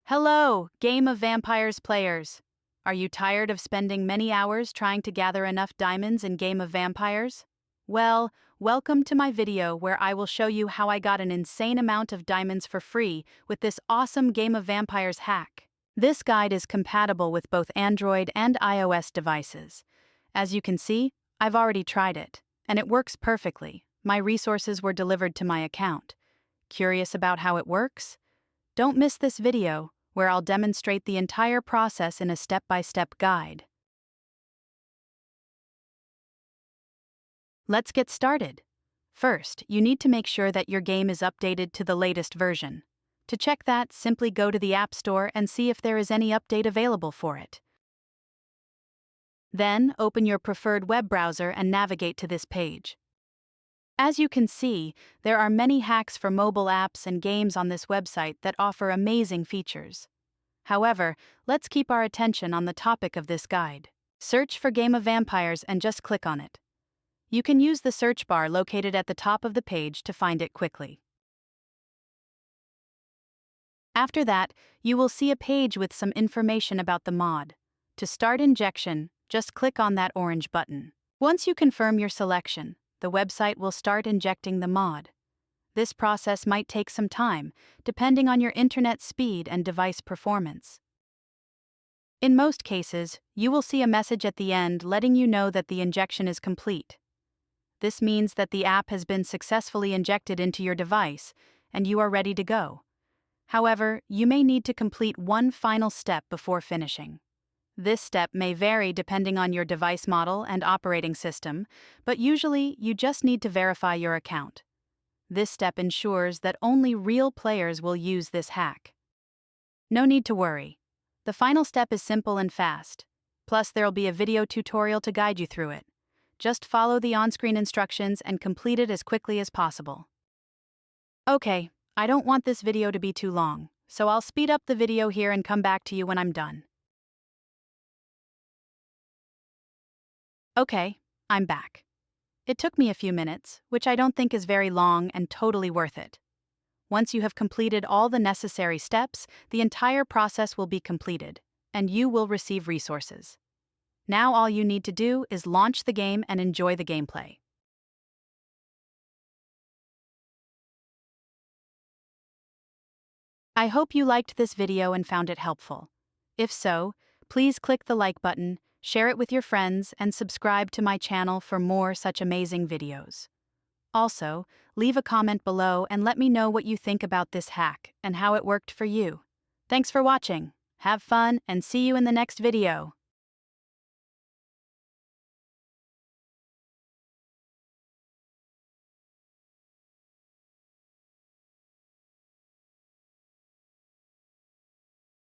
Hello, Game of Vampires players. Are you tired of spending many hours trying to gather enough diamonds in Game of Vampires? Well, welcome to my video where I will show you how I got an insane amount of diamonds for free with this awesome Game of Vampires hack. This guide is compatible with both Android and iOS devices. As you can see, I've already tried it, and it works perfectly. My resources were delivered to my account. Curious about how it works? Don't miss this video, where I'll demonstrate the entire process in a step-by-step guide. Let's get started. First, you need to make sure that your game is updated to the latest version. To check that, simply go to the App Store and see if there is any update available for it. Then, open your preferred web browser and navigate to this page. As you can see, there are many hacks for mobile apps and games on this website that offer amazing features. However, let's keep our attention on the topic of this guide. Search for Game of Vampires and just click on it. You can use the search bar located at the top of the page to find it quickly. After that, you will see a page with some information about the mod. To start injection, just click on that orange button. Once you confirm your selection, the website will start injecting the mod. This process might take some time, depending on your internet speed and device performance. In most cases, you will see a message at the end letting you know that the injection is complete. This means that the app has been successfully injected into your device, and you are ready to go. However, you may need to complete one final step before finishing. This step may vary depending on your device model and operating system, but usually you just need to verify your account. This step ensures that only real players will use this hack. No need to worry. The final step is simple and fast. Plus, there'll be a video tutorial to guide you through it. Just follow the on-screen instructions and complete it as quickly as possible. Okay, I don't want this video to be too long, so I'll speed up the video here and come back to you when I'm done. Okay, I'm back. It took me a few minutes, which I don't think is very long and totally worth it. Once you have completed all the necessary steps, the entire process will be completed, and you will receive resources. Now all you need to do is launch the game and enjoy the gameplay. I hope you liked this video and found it helpful. If so, please click the like button, share it with your friends, and subscribe to my channel for more such amazing videos. Also, leave a comment below and let me know what you think about this hack and how it worked for you. Thanks for watching. Have fun and see you in the next video.